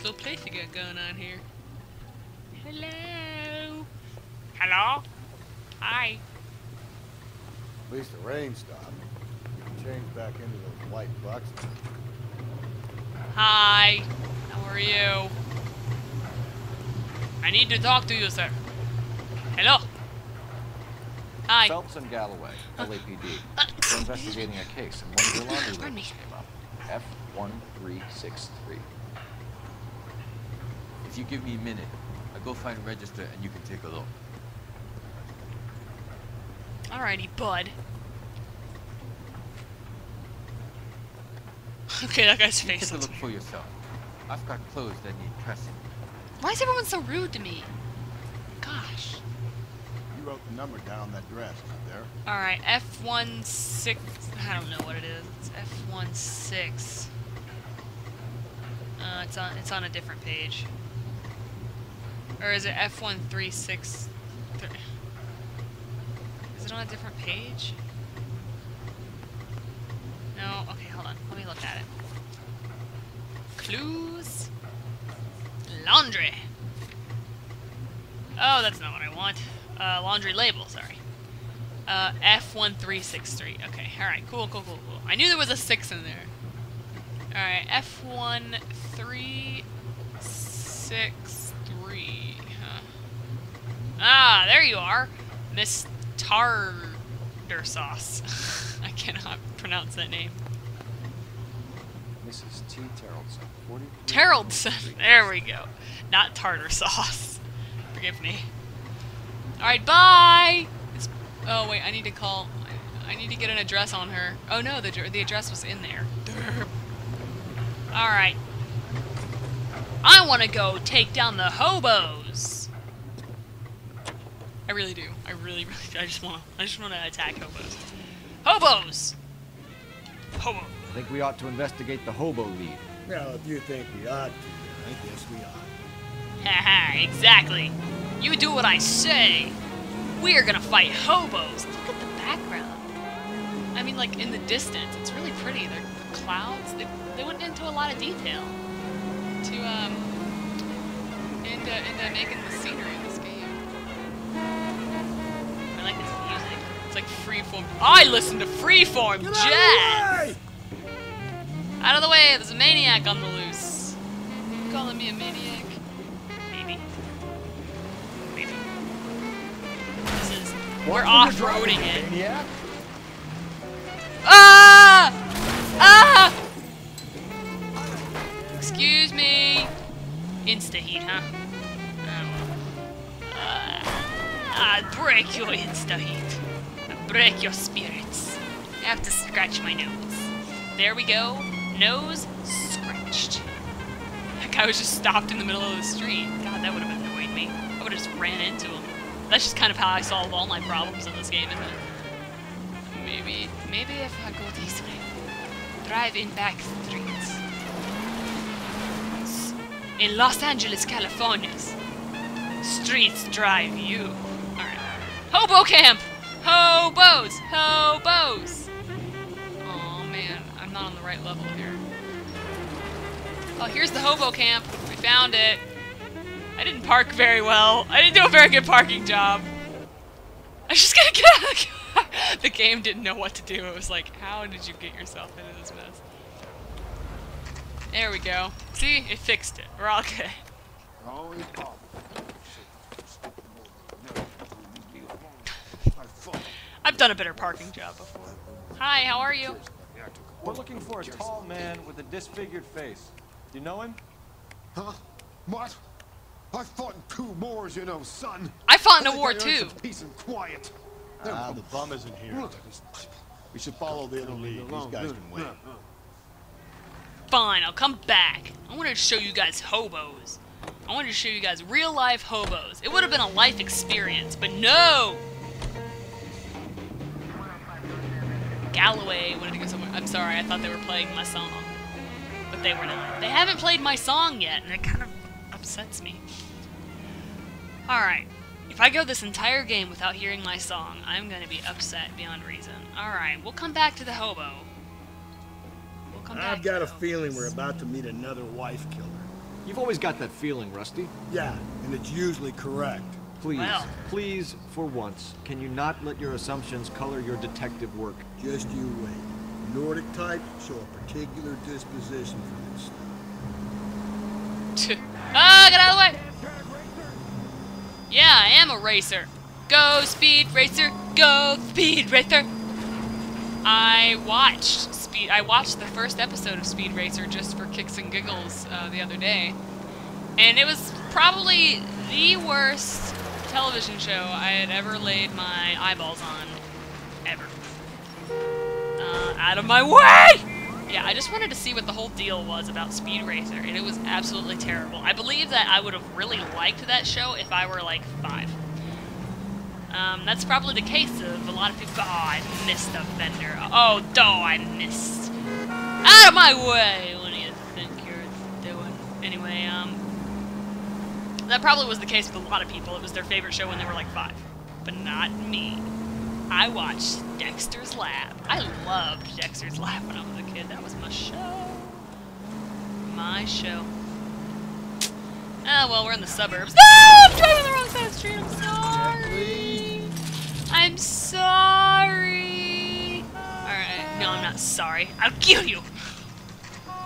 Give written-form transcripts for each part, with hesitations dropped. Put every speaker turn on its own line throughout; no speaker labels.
nice little place you got going on here. Hello? Hello? Hi.
At least the rain stopped. You can change back into those white bucks.
Hi. How are you? I need to talk to you, sir. Hello? Hi.
Phelps and Galloway, LAPD. We're investigating a case, and one of your laundry labels came up. F1363.
If you give me a minute, I'll go find a register and you can take a look.
Alrighty, bud. Okay, that guy's face
Take a
looks
look for yourself. I've got clothes that need pressing.
Why is everyone so rude to me? Gosh.
You wrote the number down on that dress, not there.
Alright, F16... I don't know what it is. It's F16. It's on a different page. Or is it F1363? Is it on a different page? No? Okay, hold on. Let me look at it. Clues? Laundry. Oh, that's not what I want. Laundry label, sorry. F1363. Okay, alright, cool. I knew there was a 6 in there. Alright, F1363. Huh. Ah, there you are. Miss Tartar Sauce. I cannot pronounce that name.
Mrs. T. Terrellson, 40.
Terrellson. There we go. Not tartar sauce. Forgive me. Alright, bye! Oh, wait, I need to call... I need to get an address on her. Oh, no, the address was in there. Alright. I want to go take down the hobos! I really do. I really do. I just want to attack hobos. Hobos! Hobo.
I think we ought to investigate the hobo lead.
Well, if you think we ought to, I guess we ought.
Haha, exactly. You do what I say. We are gonna fight hobos. Look at the background. I mean, like, in the distance, it's really pretty. The clouds, they went into a lot of detail to, into making the scenery in this game. I like this music. It's like freeform. I listen to freeform jazz! Out of the way, there's a maniac on the loose. You calling me a maniac? Maybe. Maybe. This is... We're off-roading it.
Yeah?
Ah! Ah! Excuse me. Insta-heat, huh? I'll break your insta-heat. I'll break your spirits. I have to scratch my nose. There we go. Nose scratched. That guy was just stopped in the middle of the street. God, that would have annoyed me. I would have just ran into him. That's just kind of how I solve all my problems in this game, isn't it? Maybe if I go this way. Drive in back streets. In Los Angeles, California, streets drive you. Alright. Hobo camp! Hobos! Hobos! Oh man, I'm not on the right level here. Oh, here's the hobo camp. We found it. I didn't park very well. I didn't do a very good parking job. I'm just gonna get out of the car. The game didn't know what to do. It was like, how did you get yourself into this mess? There we go. See? It fixed it. We're all good. I've done a better parking job before. Hi, how are you?
We're looking for a tall man with a disfigured face. You know him?
Huh? What? I fought in 2 wars, you know, son.
I fought in a
think
war
I earned
too.
some peace and quiet.
Ah, the bum isn't here. We should follow the other lead. These guys can wait.
Fine, I'll come back. I wanted to show you guys hobos. I wanted to show you guys real life hobos. It would have been a life experience, but no! Galloway wanted to go somewhere. I'm sorry, I thought they were playing my song. But they were not. They haven't played my song yet, and it kind of upsets me. Alright. If I go this entire game without hearing my song, I'm gonna be upset beyond reason. Alright, we'll come back to the hobo. We'll come back
I've got
to
a
the
feeling
hobos.
we're about to meet another wife killer.
You've always got that feeling, Rusty.
Yeah, and it's usually correct.
Please,
Well.
please, for once, can you not let your assumptions color your detective work?
Just you wait. Nordic types show a particular disposition for this stuff.
Ah, get out of the way! Yeah, I am a racer. Go, Speed Racer! Go, Speed Racer! I watched the first episode of Speed Racer just for kicks and giggles the other day. And it was probably the worst television show I had ever laid my eyeballs on. Ever. Out of my way! Yeah, I just wanted to see what the whole deal was about Speed Racer, and it was absolutely terrible. I believe that I would have really liked that show if I were like 5. That's probably the case of a lot of people. Oh, I missed a vendor. Oh, I missed. Out of my way! What do you think you're doing? Anyway, that probably was the case with a lot of people. It was their favorite show when they were like 5. But not me. I watched Dexter's Lab. I loved Dexter's Lab when I was a kid. That was my show. My show. Oh, well, we're in the suburbs. No! I'm driving the wrong side of the street. I'm sorry. I'm sorry. Alright. No, I'm not sorry. I'll kill you.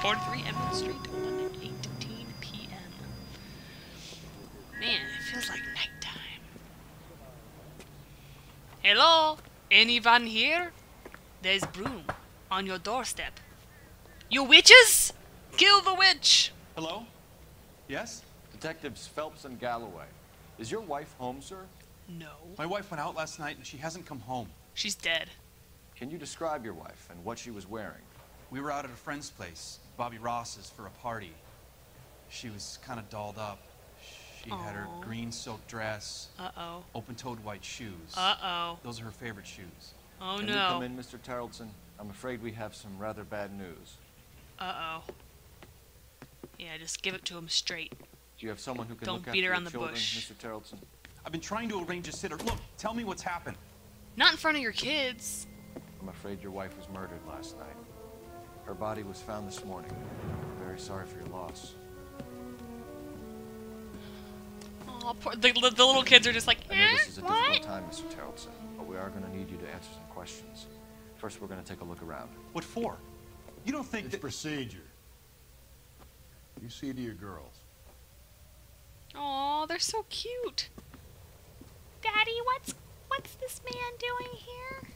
43 Emerald Street, 8:18 p.m. Man, it feels like nighttime. Hello? Anyone here? There's broom on your doorstep. You witches? Kill the witch!
Hello? Yes? Detectives Phelps and Galloway. Is your wife home, sir?
No.
My wife went out last night and she hasn't come home.
She's dead.
Can you describe your wife and what she was wearing?
We were out at a friend's place, Bobby Ross's, for a party. She was kind of dolled up. She had her
Aw.
green silk dress,
Uh-oh.
open-toed white shoes.
Uh-oh.
Those are her favorite shoes.
Oh,
Can
no.
you come in, Mr. Tarleton? I'm afraid we have some rather bad news.
Uh-oh. Yeah, just give it to him straight.
Do you have someone who can
Don't
look after
beat
your
around the
children,
bush.
Mr. Tarleton?
I've been trying to arrange a sitter. Look, tell me what's happened.
Not in front of your kids.
I'm afraid your wife was murdered last night. Her body was found this morning. I'm very sorry for your loss.
Oh, poor, the little kids are just like,
I know this is a
what?
difficult time, Mr. Tarleton, but we are going to need you to answer some questions. First, we're going to take a look around.
What for? You don't think
It's
that...
procedure. You see to your girls.
Aw, they're so cute. Daddy, what's this man doing here?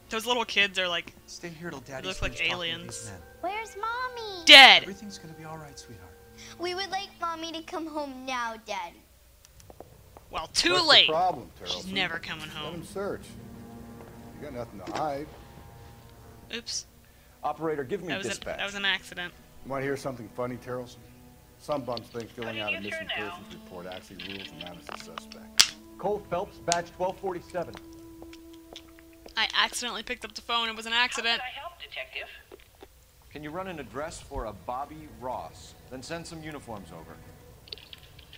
Those little kids are like
Stay here till Daddy
look like
finishes talking to
aliens.
these men.
Where's Mommy?
dead.
Everything's gonna be all right, sweetheart.
We would like Mommy to come home now, Daddy.
Well, too
What's
late.
the problem,
She's
Tarleton?
never coming
Let
home.
him search. You got nothing to hide.
Oops.
Operator, give me
That was
dispatch.
that was an accident.
You want to hear something funny, Tarleton? Some bums think filling out a missing persons report actually rules them out as a suspect.
Cole Phelps, badge 1247.
I accidentally picked up the phone. It was an accident.
How can I help, Detective?
Can you run an address for a Bobby Ross? Then send some uniforms over.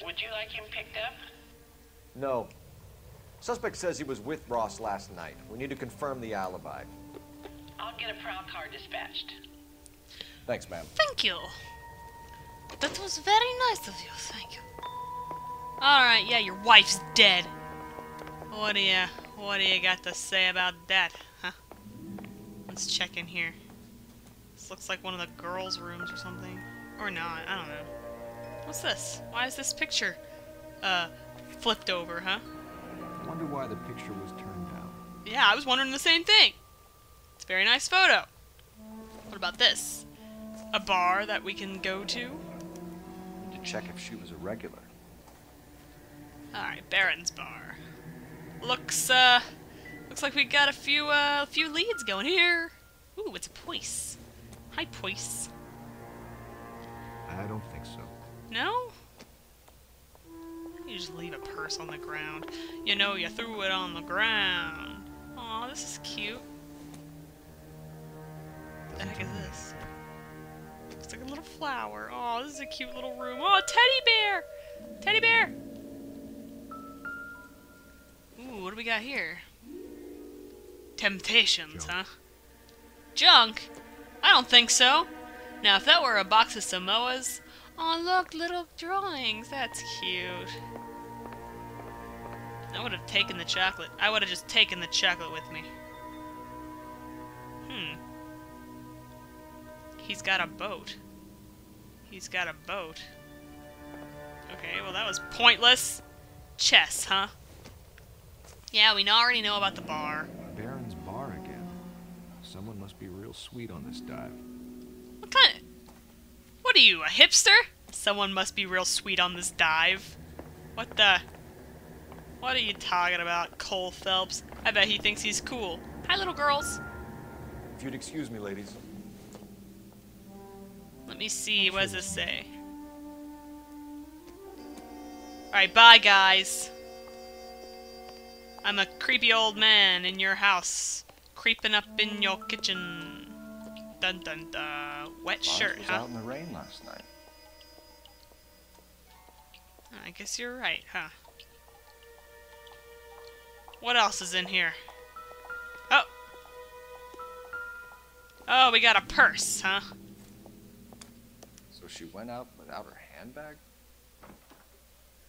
Would you like him picked up?
No. Suspect says he was with Ross last night. We need to confirm the alibi.
I'll get a prowl car dispatched.
Thanks, ma'am.
Thank you. That was very nice of you. Thank you. All right. Yeah, your wife's dead. What do you got to say about that, huh? Let's check in here. This looks like one of the girls' rooms or something. Or not, I don't know. What's this? Why is this picture, flipped over, huh?
I wonder why the picture was turned down.
Yeah, I was wondering the same thing. It's a very nice photo. What about this? A bar that we can go to?
Need to check if she was a regular.
Alright, Baron's Bar. Looks like we got a few leads going here. Ooh, it's a Poise. Hi, Poise.
I don't think so.
No? You just leave a purse on the ground. You know you threw it on the ground. Aw, this is cute. What the heck is this? It's like a little flower. Oh, this is a cute little room. Oh, a teddy bear! Teddy bear! Ooh, what do we got here? Temptations, huh? Junk? I don't think so. Now, if that were a box of Samoas... Oh, look, little drawings. That's cute. I would have taken the chocolate. I would have just taken the chocolate with me. He's got a boat. He's got a boat. Okay, well that was pointless. Chess, huh? Yeah, we already know about the bar.
Baron's bar again. Someone must be real sweet on this dive.
What kind of... What are you, a hipster? Someone must be real sweet on this dive. What the... What are you talking about, Cole Phelps? I bet he thinks he's cool. Hi, little girls.
If you'd excuse me, ladies.
Let me see, what does this say? Alright, bye, guys. I'm a creepy old man in your house. Creeping up in your kitchen. Dun dun dun. Wet shirt,
was
huh?
out in the rain last night.
I guess you're right, huh? What else is in here? Oh! Oh, we got a purse, huh?
So she went out without her handbag?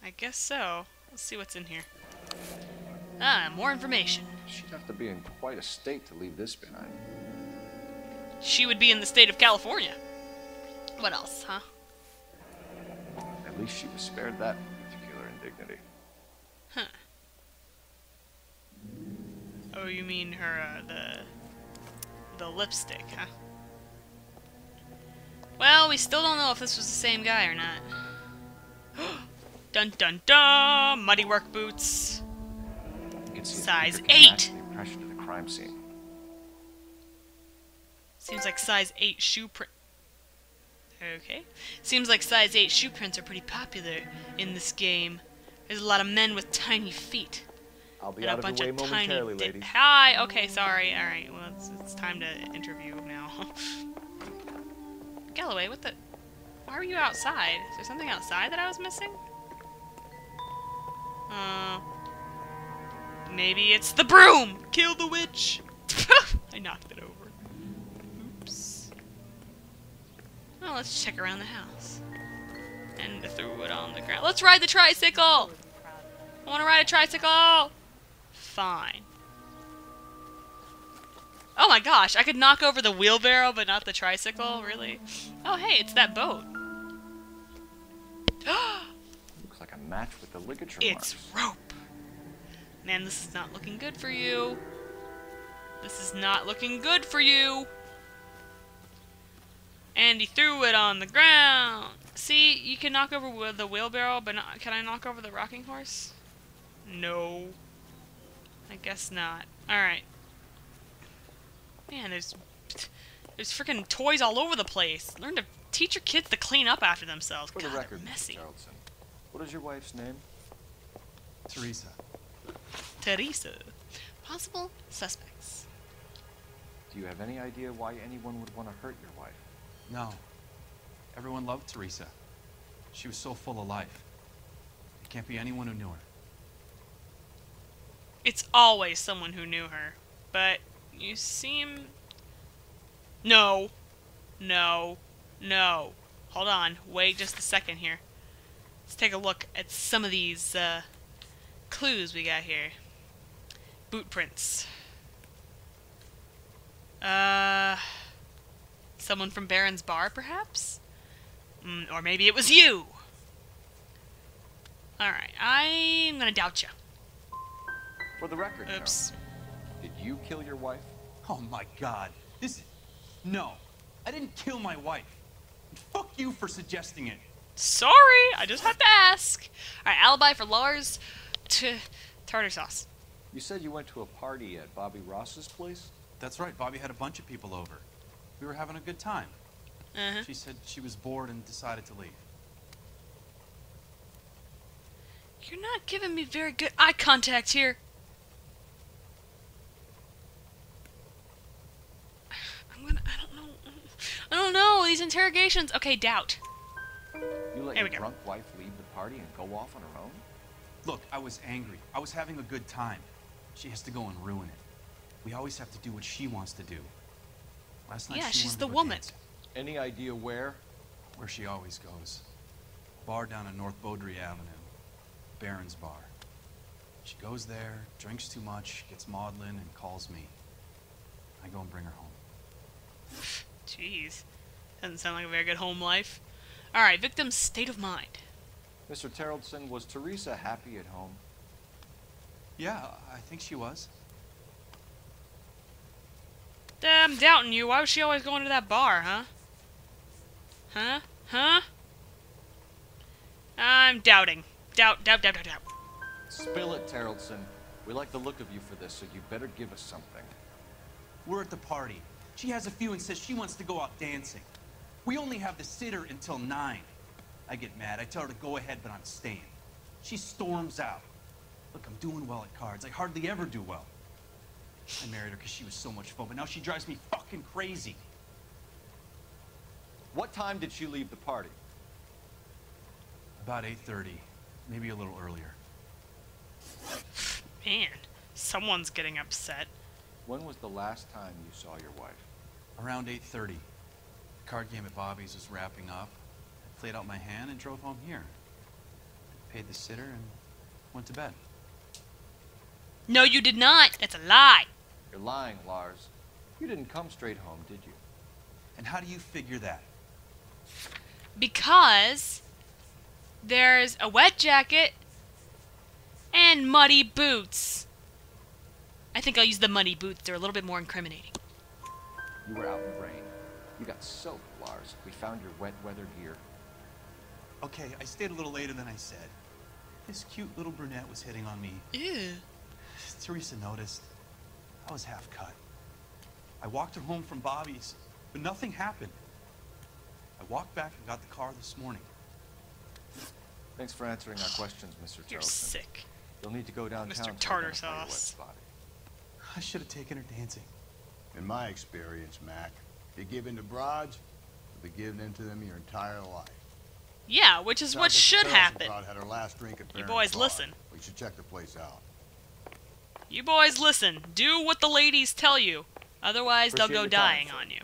I guess so. Let's see what's in here. Ah, more information.
She'd have to be in quite a state to leave this behind.
She would be in the state of California. What else, huh?
At least she was spared that particular indignity.
Huh. Oh, you mean her, the lipstick, huh? Well, we still don't know if this was the same guy or not. Dun dun dun! Muddy work boots.
You can see
Size
if you can
8.
match the impression of the crime scene.
Seems like size 8 shoe print. Okay. Seems like size 8 shoe prints are pretty popular in this game. There's a lot of men with tiny feet.
I'll be
And
out
a
of
bunch
your way
of tiny
momentarily, ladies.
Hi! Okay, sorry. Alright, well, it's time to interview now. Galloway, what the... Why were you outside? Is there something outside that I was missing? Maybe it's the broom! Kill the witch! I knocked it over. Oops. Well, let's check around the house. And threw it on the ground. Let's ride the tricycle! I want to ride a tricycle! Fine. Oh my gosh, I could knock over the wheelbarrow but not the tricycle? Really? Oh hey, it's that boat.
Looks like a match with the ligature
It's
marks.
rope. Man, this is not looking good for you. This is not looking good for you. And he threw it on the ground. See, you can knock over the wheelbarrow, but not, can I knock over the rocking horse? No. I guess not. Alright. Man, there's freaking toys all over the place. Learn to teach your kids to clean up after themselves.
For
God,
the record,
they're messy.
Mr. Geraldson, what is your wife's name?
Teresa.
Teresa. Possible suspects.
Do you have any idea why anyone would want to hurt your wife?
No. Everyone loved Teresa. She was so full of life. It can't be anyone who knew her.
It's always someone who knew her. But you seem... No. No. No. Hold on. Wait just a second here. Let's take a look at some of these clues we got here. Boot prints. Someone from Baron's bar, perhaps? Or maybe it was you. Alright, I'm gonna doubt you.
For the record,
Oops.
Harold, did you kill your wife?
Oh my god. No. I didn't kill my wife. Fuck you for suggesting it.
Sorry, I just have to ask. Alright, alibi for Lars to tartar sauce.
You said you went to a party at Bobby Ross's place?
That's right, Bobby had a bunch of people over. We were having a good time.
Uh-huh.
She said she was bored and decided to leave.
You're not giving me very good eye contact here. I don't know, these interrogations. Okay, doubt.
You let
There
your
we go.
drunk wife leave the party and go off on her own?
Look, I was angry. I was having a good time. She has to go and ruin it. We always have to do what she wants to do. Last night
Yeah,
she
she's
wanted
the
to go
woman.
dancing.
Any idea where?
Where she always goes. Bar down on North Beaudry Avenue. Baron's Bar. She goes there, drinks too much, gets maudlin, and calls me. I go and bring her home.
Jeez. Doesn't sound like a very good home life. Alright, victim's state of mind.
Mr. Terrellson, was Teresa happy at home?
Yeah, I think she was.
I'm doubting you. Why was she always going to that bar, huh? Huh? Huh? I'm doubting. Doubt.
Spill it, Terrellson. We like the look of you for this, so you better give us something.
We're at the party. She has a few and says she wants to go out dancing. We only have the sitter until 9. I get mad. I tell her to go ahead, but I'm staying. She storms out. Look, I'm doing well at cards. I hardly ever do well. I married her because she was so much fun, but now she drives me fucking crazy.
What time did she leave the party?
About 8:30, maybe a little earlier.
Man, someone's getting upset.
When was the last time you saw your wife?
Around 8:30. The card game at Bobby's was wrapping up. I played out my hand and drove home here. Paid the sitter and went to bed.
No, you did not. That's a lie.
You're lying, Lars. You didn't come straight home, did you?
And how do you figure that?
Because there's a wet jacket and muddy boots. I think I'll use the muddy boots. They're a little bit more incriminating.
You were out in the rain. You got soaked, Lars. We found your wet weather gear.
Okay, I stayed a little later than I said. This cute little brunette was hitting on me.
Ew.
Teresa noticed. I was half cut. I walked her home from Bobby's, but nothing happened. I walked back and got the car this morning.
Thanks for answering our questions, Mr.
You're
Terrellson.
sick.
You'll need to go downtown
Mr.
to
Tartar
identify your wet
Sauce.
spot.
I should have taken her dancing.
In my experience, Mac, if you give in to broads, you'll be giving in to them your entire life.
Yeah, which is what should happen.
Had her last drink at
You
Baron's
boys
Bar.
listen.
We should check the place out.
You boys listen. Do what the ladies tell you. Otherwise, they'll
Appreciate
go
your time,
dying
sir.
on you.